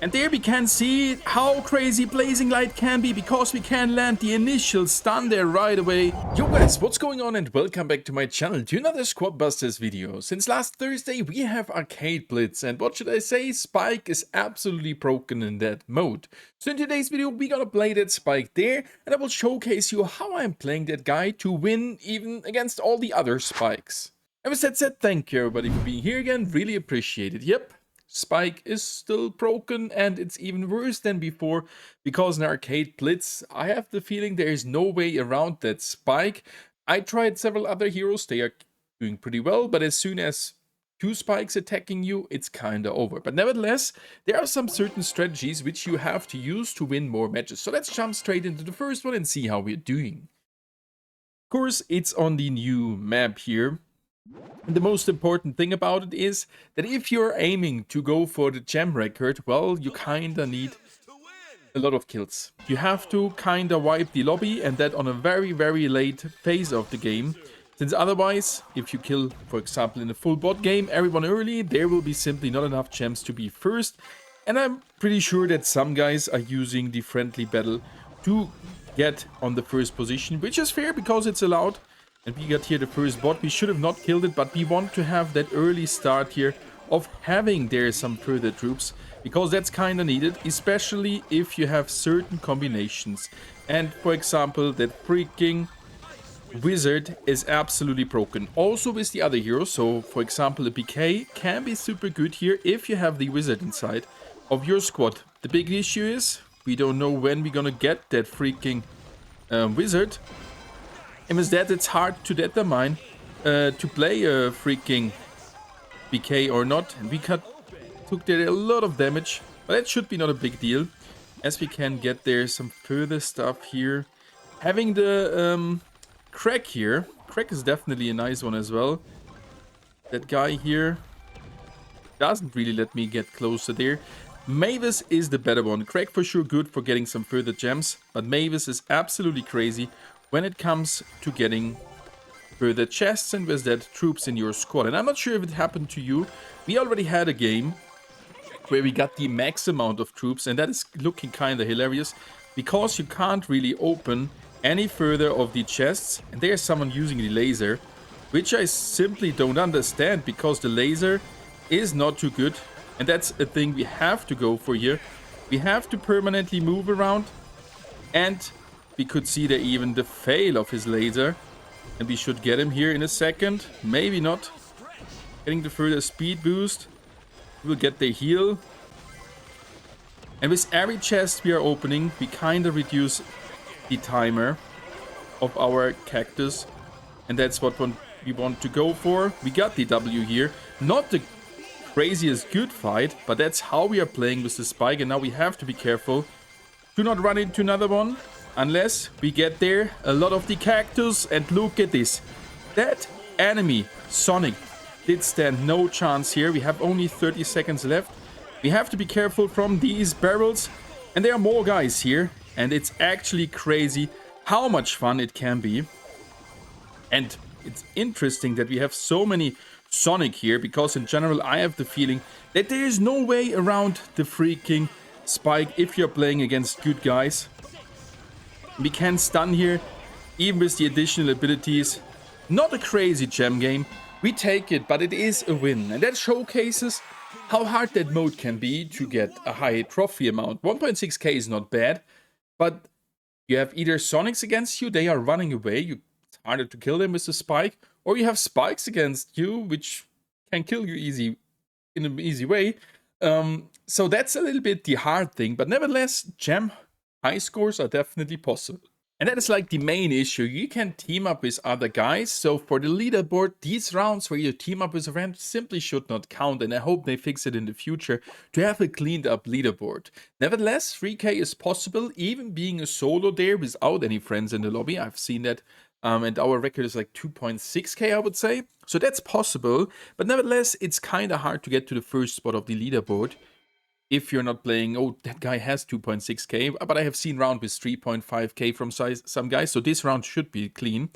And there we can see how crazy Blazing Light can be, because we can land the initial stun there right away. Yo guys, what's going on, and welcome back to my channel to another Squad Busters video. Since last Thursday we have Arcade Blitz, and what should I say, Spike is absolutely broken in that mode. So in today's video we're gonna play that Spike there, and I will showcase you how I'm playing that guy to win even against all the other Spikes. And with that said, thank you everybody for being here again, really appreciate it. Yep. Spike is still broken, and it's even worse than before, because in Arcade Blitz I have the feeling there is no way around that Spike. I tried several other heroes, they are doing pretty well, but as soon as two Spikes attacking you, it's kinda over. But nevertheless, there are some certain strategies which you have to use to win more matches. So let's jump straight into the first one and see how we're doing. Of course, it's on the new map here. And the most important thing about it is that if you're aiming to go for the gem record, well, you kinda need a lot of kills. You have to kinda wipe the lobby, and that on a very, very late phase of the game. Since otherwise, if you kill, for example, in a full bot game, everyone early, there will be simply not enough gems to be first. And I'm pretty sure that some guys are using the friendly battle to get on the first position, which is fair because it's allowed. And we got here the first bot. We should have not killed it, but we want to have that early start here of having there some further troops, because that's kind of needed, especially if you have certain combinations. And for example, that freaking wizard is absolutely broken. Also with the other heroes, so for example, a PK can be super good here if you have the wizard inside of your squad. The big issue is we don't know when we're gonna get that freaking wizard. And with that, it's hard to determine to play a freaking BK or not. And we took there a lot of damage, but that should be not a big deal, as we can get there some further stuff here. Having the crack here. Crack is definitely a nice one as well. That guy here doesn't really let me get closer there. Mavis is the better one. Crack for sure good for getting some further gems, but Mavis is absolutely crazy when it comes to getting further chests, and with that, troops in your squad. And I'm not sure if it happened to you. We already had a game where we got the max amount of troops, and that is looking kind of hilarious, because you can't really open any further of the chests. And there's someone using the laser, which I simply don't understand, because the laser is not too good. And that's a thing we have to go for here. We have to permanently move around, and we could see there even the fail of his laser. And we should get him here in a second. Maybe not. Getting the further speed boost. We'll get the heal. And with every chest we are opening, we kind of reduce the timer of our cactus. And that's what we want to go for. We got the W here. Not the craziest good fight, but that's how we are playing with the Spike. And now we have to be careful to not run into another one. Unless we get there a lot of the cactus. And look at this. That enemy, Sonic, did stand no chance here. We have only 30 seconds left. We have to be careful from these barrels. And there are more guys here. And it's actually crazy how much fun it can be. And it's interesting that we have so many Sonic here, because in general I have the feeling that there is no way around the freaking Spike if you're playing against good guys. We can stun here, even with the additional abilities. Not a crazy gem game. We take it, but it is a win. And that showcases how hard that mode can be to get a high trophy amount. 1.6k is not bad, but you have either Sonics against you, they are running away. It's harder to kill them with the Spike. Or you have Spikes against you, which can kill you in an easy way. So that's a little bit the hard thing. But nevertheless, gem high scores are definitely possible. And that is like the main issue. You can team up with other guys. So for the leaderboard, these rounds where you team up with a friend simply should not count. And I hope they fix it in the future to have a cleaned up leaderboard. Nevertheless, 3k is possible, even being a solo there without any friends in the lobby. I've seen that. And our record is like 2.6k, I would say. So that's possible. But nevertheless, it's kind of hard to get to the first spot of the leaderboard. If you're not playing, oh, that guy has 2.6k, but I have seen round with 3.5k from some guys, so this round should be clean.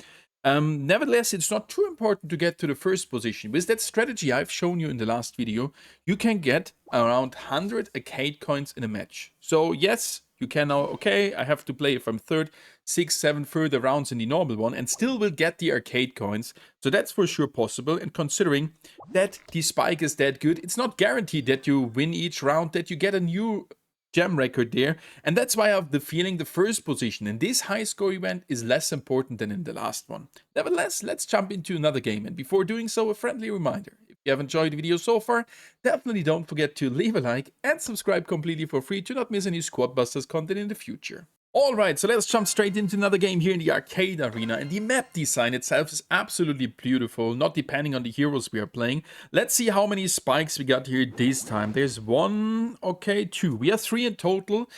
Nevertheless, it's not too important to get to the first position. With that strategy I've shown you in the last video, you can get around 100 arcade coins in a match. So yes, you can now, okay, I have to play from 3rd, 6th, 7th further rounds in the normal one and still will get the arcade coins. So that's for sure possible. And considering that the spike is that good, it's not guaranteed that you win each round, that you get a new gem record there, and that's why I have the feeling the first position in this high score event is less important than in the last one. Nevertheless, let's jump into another game, and before doing so, a friendly reminder. If you have enjoyed the video so far, definitely don't forget to leave a like and subscribe completely for free to not miss any Squad Busters content in the future. Alright, so let's jump straight into another game here in the arcade arena, and the map design itself is absolutely beautiful, not depending on the heroes we are playing. Let's see how many spikes we got here this time. There's 1, okay, 2. We have 3 in total.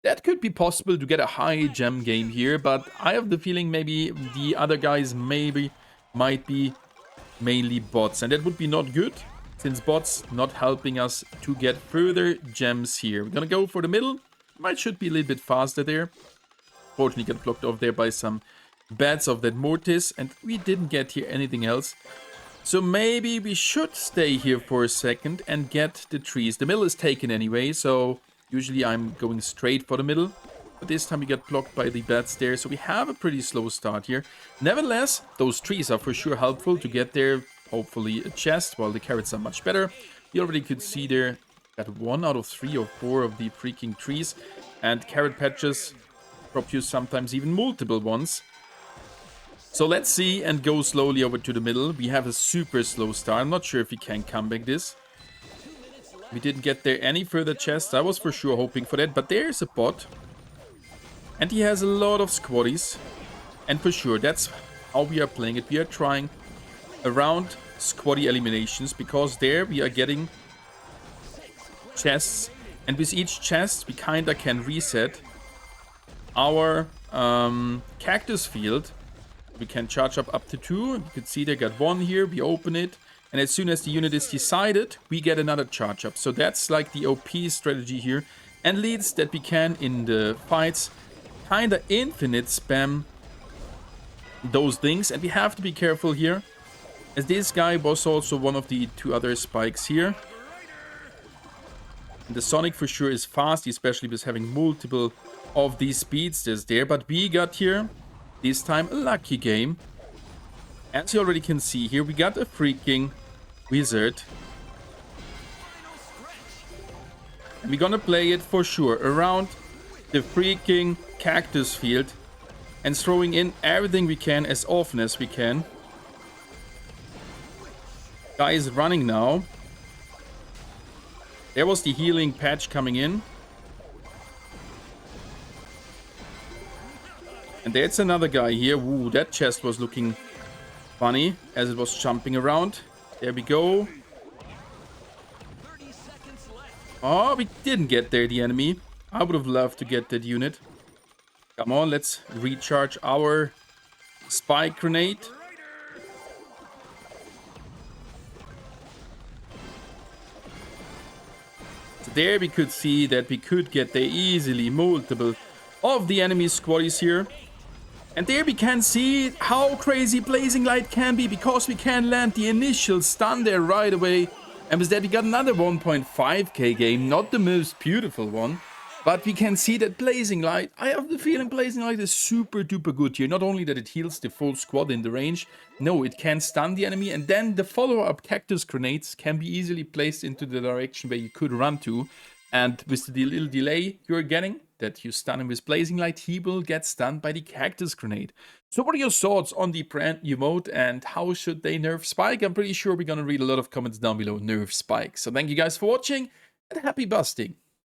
That could be possible to get a high gem game here, but I have the feeling maybe the other guys might be mainly bots, and that would be not good, since bots not helping us to get further gems here. We're gonna go for the middle. Might should be a little bit faster there. Fortunately got blocked off there by some bats of that mortis, and we didn't get here anything else. So maybe we should stay here for a second and get the trees. The middle is taken anyway, so usually I'm going straight for the middle. But this time we got blocked by the bats there, so we have a pretty slow start here. Nevertheless, those trees are for sure helpful to get there. Hopefully a chest, while the carrots are much better. You already could see there. Got 1 out of 3 or 4 of the freaking trees, and carrot patches drop you sometimes even multiple ones. So let's see and go slowly over to the middle. We have a super slow start. I'm not sure if we can come back this. We didn't get there any further chests. I was for sure hoping for that, but there's a bot. And he has a lot of squaddies. And for sure, that's how we are playing it. We are trying around squaddy eliminations, because there we are getting chests, and with each chest we kinda can reset our cactus field. We can charge up to 2. You can see they got 1 here. We open it, and as soon as the unit is decided, we get another charge up. So that's like the OP strategy here, and leads that we can in the fights kinda infinite spam those things. And we have to be careful here, as this guy was also one of the 2 other spikes here. The Sonic for sure is fast, especially with having multiple of these speedsters there. But we got here, this time, a lucky game. As you already can see here, we got a freaking wizard. And we're gonna play it for sure around the freaking cactus field and throwing in everything we can as often as we can. Guy is running now. There was the healing patch coming in. And there's another guy here. Ooh, that chest was looking funny as it was jumping around. There we go. Oh, we didn't get there, the enemy. I would have loved to get that unit. Come on, let's recharge our spike grenade. There we could see that we could get there easily multiple of the enemy squaddies here. And there we can see how crazy Blazing Light can be, because we can land the initial stun there right away. And with that we got another 1.5k game, not the most beautiful one. But we can see that Blazing Light, I have the feeling Blazing Light is super duper good here. Not only that it heals the full squad in the range, no, it can stun the enemy, and then the follow-up cactus grenades can be easily placed into the direction where you could run to. And with the little delay you're getting, that you stun him with Blazing Light, he will get stunned by the cactus grenade. So what are your thoughts on the brand new mode, and how should they nerf Spike? I'm pretty sure we're gonna read a lot of comments down below, nerf Spike. So thank you guys for watching, and happy busting!